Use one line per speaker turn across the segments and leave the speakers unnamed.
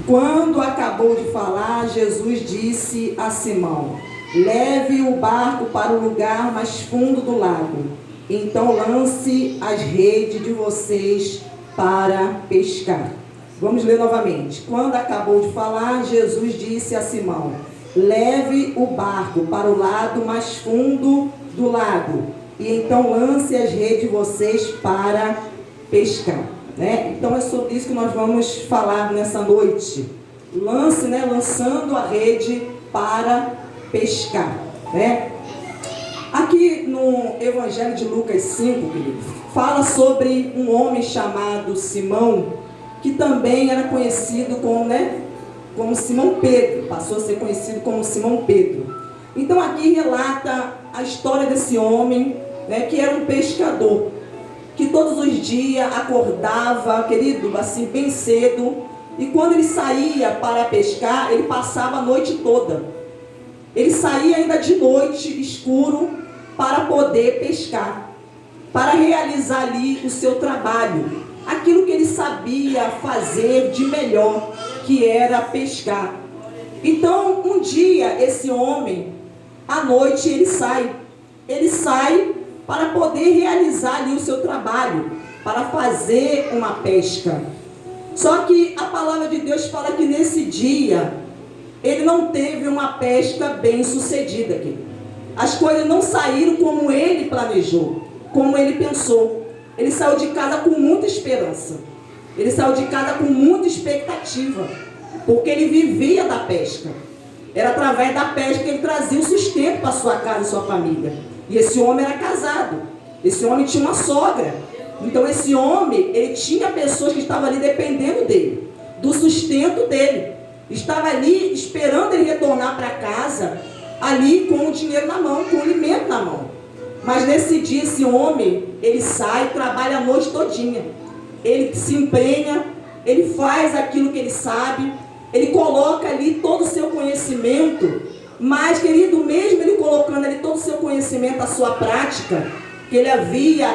Quando acabou de falar, Jesus disse a Simão: leve o barco para o lugar mais fundo do lago. Então lance as redes de vocês para pescar. Vamos ler novamente. Quando acabou de falar, Jesus disse a Simão: leve o barco para o lado mais fundo do lago. E então lance as redes de vocês para pescar. Então é sobre isso que nós vamos falar nessa noite. Lançando a rede para pescar. Aqui no Evangelho de Lucas 5, fala sobre um homem chamado Simão, que também era conhecido como Simão Pedro, passou a ser conhecido como Simão Pedro. Então aqui relata a história desse homem, que era um pescador, que todos os dias acordava, querido, assim, bem cedo, e quando ele saía para pescar, ele passava a noite toda. Ele saía ainda de noite, escuro, para poder pescar, para realizar ali o seu trabalho, aquilo que ele sabia fazer de melhor, que era pescar. Então, um dia, esse homem, à noite, ele sai para poder realizar ali o seu trabalho, para fazer uma pesca. Só que a palavra de Deus fala que nesse dia, ele não teve uma pesca bem sucedida, querido. As coisas não saíram como ele planejou, como ele pensou. Ele saiu de casa com muita esperança. Ele saiu de casa com muita expectativa, porque ele vivia da pesca. Era através da pesca que ele trazia o sustento para sua casa e sua família. E esse homem era casado. Esse homem tinha uma sogra. Então esse homem, ele tinha pessoas que estavam ali dependendo dele, do sustento dele. Estava ali esperando ele retornar para casa, ali com o dinheiro na mão, com o alimento na mão. Mas nesse dia esse homem, ele sai, trabalha a noite todinha. Ele se empenha, ele faz aquilo que ele sabe, ele coloca ali todo o seu conhecimento. Mas, querido, mesmo ele colocando ali todo o seu conhecimento, a sua prática, que ele havia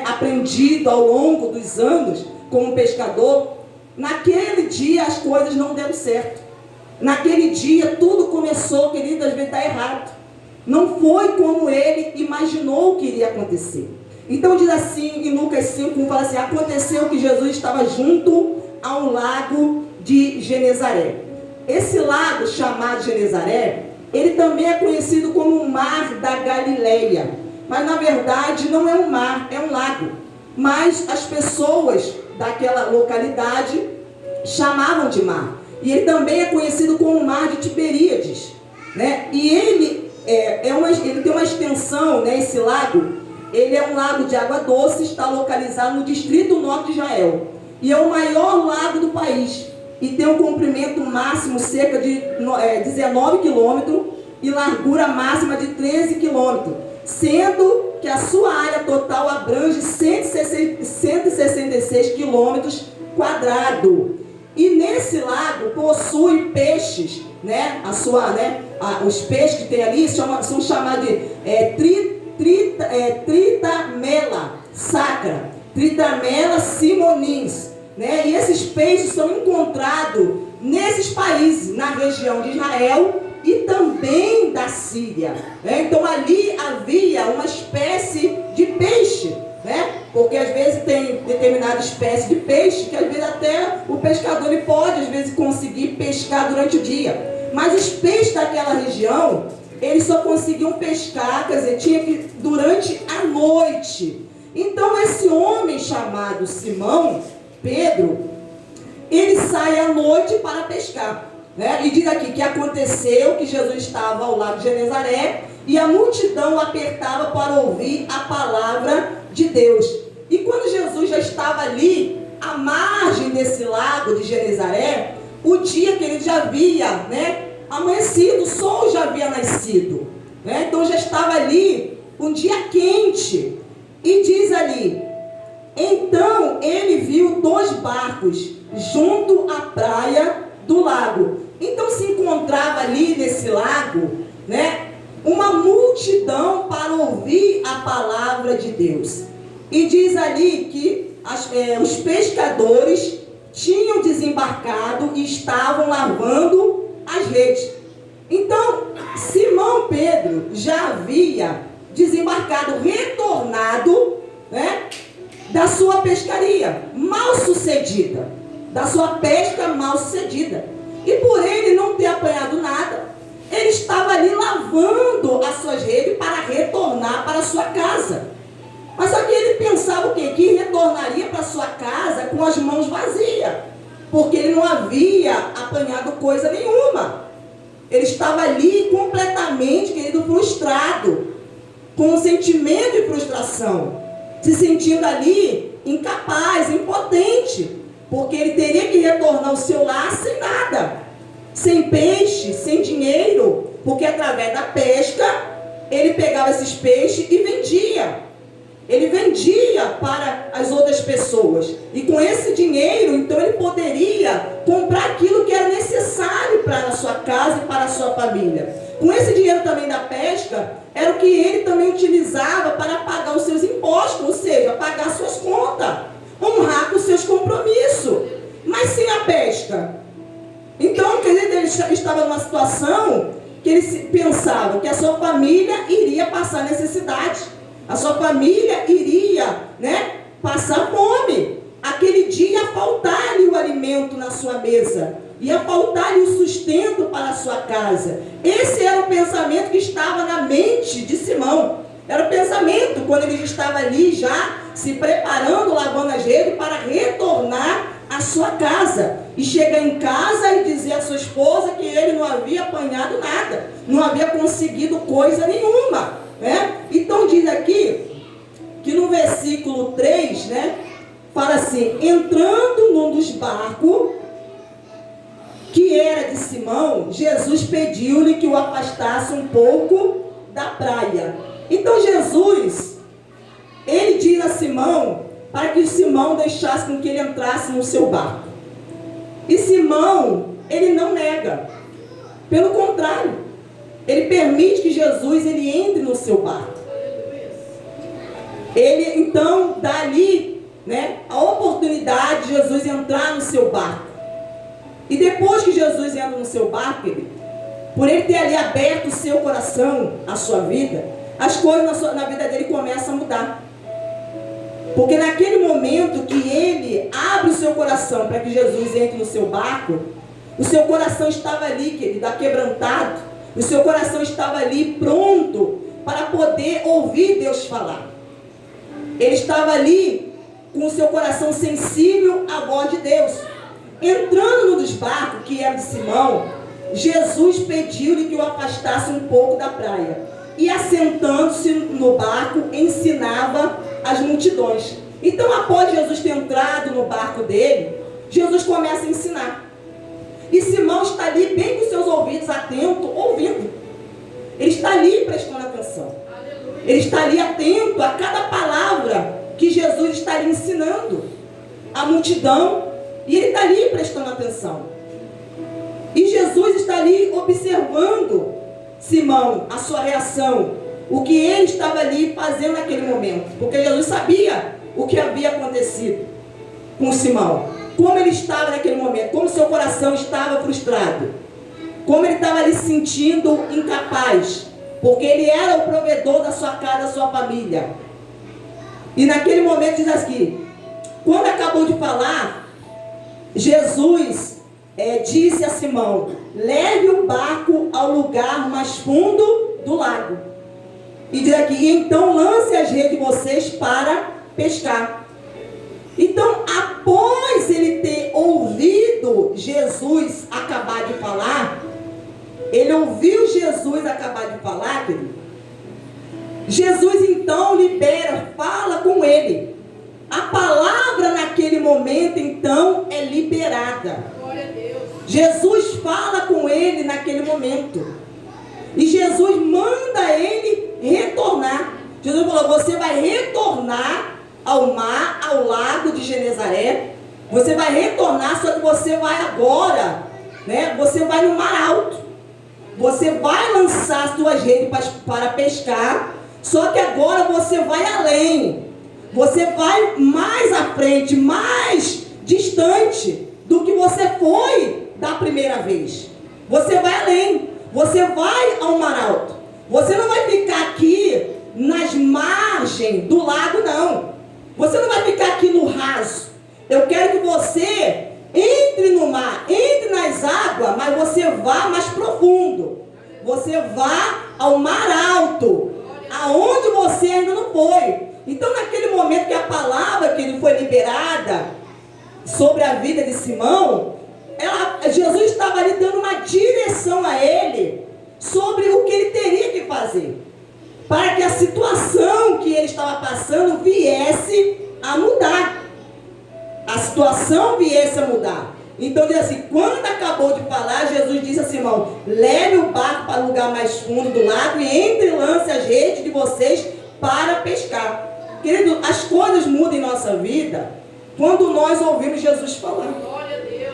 aprendido ao longo dos anos como pescador, naquele dia as coisas não deram certo. Naquele dia tudo começou, querido, às vezes a dar errado. Não foi como ele imaginou que iria acontecer. Então diz assim em Lucas 5, fala assim: aconteceu que Jesus estava junto a um lago de Genezaré. Esse lago chamado Genezaré, ele também é conhecido como o Mar da Galileia. Mas na verdade não é um mar, é um lago. Mas as pessoas daquela localidade chamavam de mar. E ele também é conhecido como o Mar de Tiberíades. E ele tem uma extensão, esse lago, ele é um lago de água doce, está localizado no distrito norte de Israel. E é o maior lago do país. E tem um comprimento máximo cerca de 19 quilômetros e largura máxima de 13 quilômetros. Sendo que a sua área total abrange 166 quilômetros quadrados. E nesse lago possui peixes, os peixes que tem ali são chamados de Tritamela sacra, Tritamela simonins. E esses peixes são encontrados nesses países, na região de Israel e também da Síria. Então ali havia uma espécie de peixe, porque às vezes tem determinada espécie de peixe que às vezes até o pescador ele pode às vezes conseguir pescar durante o dia. Mas os peixes daquela região, eles só conseguiam pescar, tinha que durante a noite. Então esse homem chamado Simão Pedro, ele sai à noite para pescar. E diz aqui que aconteceu que Jesus estava ao lago de Genezaré e a multidão apertava para ouvir a palavra de Deus. E quando Jesus já estava ali, à margem desse lago de Genezaré, o dia que ele já havia amanhecido, o sol já havia nascido. Então já estava ali um dia quente. E diz ali: então ele viu 2 barcos junto à praia do lago. Então se encontrava ali nesse lago, uma multidão para ouvir a palavra de Deus. E diz ali que os pescadores tinham desembarcado e estavam lavando as redes. Então, Simão Pedro já havia desembarcado, retornado, né, da sua pescaria mal sucedida, da sua pesca mal sucedida. E por ele não ter apanhado nada, ele estava ali lavando as suas redes para retornar para a sua casa. Mas só que ele pensava o quê? Que retornaria para a sua casa com as mãos vazias, porque ele não havia apanhado coisa nenhuma. Ele estava ali completamente, querido, frustrado, com um sentimento de frustração, se sentindo ali incapaz, impotente, porque ele teria que retornar ao seu lar sem nada, sem peixe, sem dinheiro, porque através da pesca, ele pegava esses peixes e vendia. Ele vendia para as outras pessoas. E com esse dinheiro, então, ele poderia comprar aquilo que era necessário para a sua casa e para a sua família. Com esse dinheiro também da pesca, era o que ele também utilizava para pagar os seus impostos, ou seja, pagar suas contas, honrar com os seus compromissos. Mas sem a pesca. Então, quer dizer, ele estava numa situação que ele pensava que a sua família iria passar necessidade. A sua família iria, né, passar fome. Aquele dia ia faltar-lhe o alimento na sua mesa. Ia faltar-lhe o sustento para a sua casa. Esse era o pensamento que estava na mente de Simão. Era o pensamento quando ele estava ali já se preparando, lavando as redes para retornar à sua casa. E chegar em casa e dizer à sua esposa que ele não havia apanhado nada. Não havia conseguido coisa nenhuma. Né? Então diz aqui que no versículo 3, né, fala assim: entrando num dos barcos que era de Simão, Jesus pediu-lhe que o afastasse um pouco da praia. Então Jesus, ele diz a Simão para que Simão deixasse com que ele entrasse no seu barco. E Simão, ele não nega, pelo contrário, ele permite que Jesus ele entre no seu barco. Ele então dá ali, né, a oportunidade de Jesus entrar no seu barco. E depois que Jesus entra no seu barco, por ele ter ali aberto o seu coração, a sua vida, as coisas na vida dele começam a mudar. Porque naquele momento que ele abre o seu coração para que Jesus entre no seu barco, o seu coração estava ali, querido, aquebrantado. O seu coração estava ali pronto para poder ouvir Deus falar. Ele estava ali com o seu coração sensível à voz de Deus. Entrando no dos barcos, que era de Simão, Jesus pediu-lhe que o afastasse um pouco da praia. E assentando-se no barco, ensinava as multidões. Então, após Jesus ter entrado no barco dele, Jesus começa a ensinar. E Simão está ali bem com seus ouvidos atentos, ouvindo. Ele está ali prestando atenção. Ele está ali atento a cada palavra que Jesus está ali ensinando. A multidão, e ele está ali prestando atenção. E Jesus está ali observando Simão, a sua reação, o que ele estava ali fazendo naquele momento. Porque Jesus sabia o que havia acontecido com Simão. Como ele estava naquele momento, como seu coração estava frustrado, como ele estava ali se sentindo incapaz, porque ele era o provedor da sua casa, da sua família. E naquele momento diz assim, quando acabou de falar, Jesus disse a Simão: leve o barco ao lugar mais fundo do lago. E diz aqui, então lance as redes de vocês para pescar. Então, após ele ter ouvido Jesus acabar de falar, ele ouviu Jesus acabar de falar, querido. Jesus então libera, fala com ele. A palavra naquele momento então é liberada. Glória a Deus. Jesus fala com ele naquele momento. E Jesus manda ele retornar. Jesus falou: você vai retornar ao mar, ao lago de Genezaré. Você vai retornar, só que você vai agora, né? Você vai no mar alto. Você vai lançar as suas redes para pescar. Só que agora você vai além. Você vai mais à frente, mais distante do que você foi da primeira vez. Você vai além. Você vai ao mar alto. Você não vai ficar aqui nas margens do lago, não. Você não vai ficar aqui no raso. Eu quero que você entre no mar, entre nas águas, mas você vá mais profundo. Você vá ao mar alto, aonde você ainda não foi. Então, naquele momento que a palavra que ele foi liberada sobre a vida de Simão, Jesus estava ali dando uma direção a ele sobre o que ele teria que fazer, para que a situação que ele estava passando viesse a mudar. A situação viesse a mudar. Então diz assim, quando acabou de falar, Jesus disse a Simão, leve o barco para o lugar mais fundo do lago e entre e lance as redes de vocês para pescar. Querido, as coisas mudam em nossa vida quando nós ouvimos Jesus falar.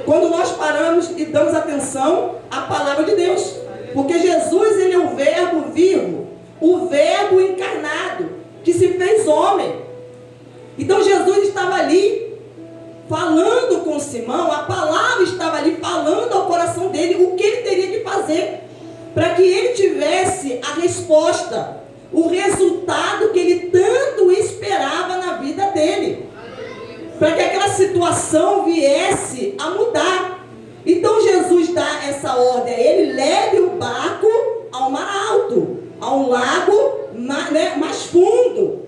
Quando nós paramos e damos atenção à palavra de Deus. Porque Jesus, ele é o verbo vivo, o verbo encarnado, que se fez homem. Então Jesus estava ali falando com Simão, a palavra estava ali falando ao coração dele o que ele teria que fazer para que ele tivesse a resposta, o resultado que ele tanto esperava na vida dele, para que aquela situação viesse a mudar. Então Jesus dá essa ordem a ele, leve o barco ao mar alto, a um lago mais fundo.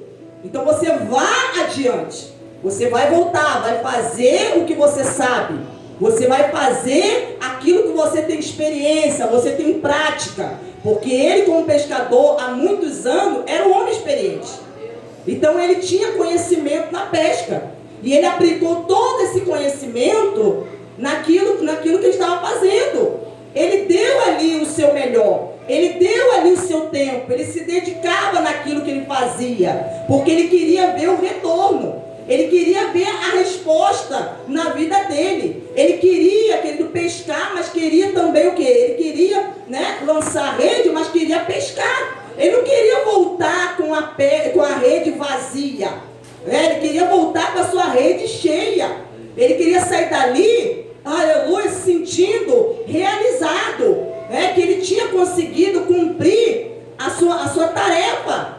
Então você vá adiante. Você vai voltar, vai fazer o que você sabe. Você vai fazer aquilo que você tem experiência, você tem prática. Porque ele, como pescador, há muitos anos, era um homem experiente. Então ele tinha conhecimento na pesca. E ele aplicou todo esse conhecimento naquilo que ele estava fazendo. Ele deu ali o seu melhor. Ele deu ali o seu tempo. Ele se dedicava naquilo que ele fazia. Porque ele queria ver o retorno. Ele queria ver a resposta na vida dele. Ele queria, querido, pescar, mas queria também o quê? Ele queria, lançar a rede, mas queria pescar. Ele não queria voltar com a rede vazia. Ele queria voltar com a sua rede cheia. Ele queria sair dali, aleluia, se sentindo realizado. Que ele tinha conseguido cumprir a sua tarefa.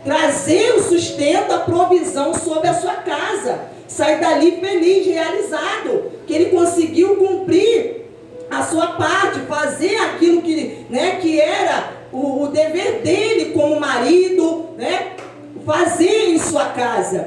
Trazer o sustento, a provisão sobre a sua casa. Sair dali feliz, realizado. Que ele conseguiu cumprir a sua parte, fazer aquilo que era o dever dele como marido, fazer em sua casa.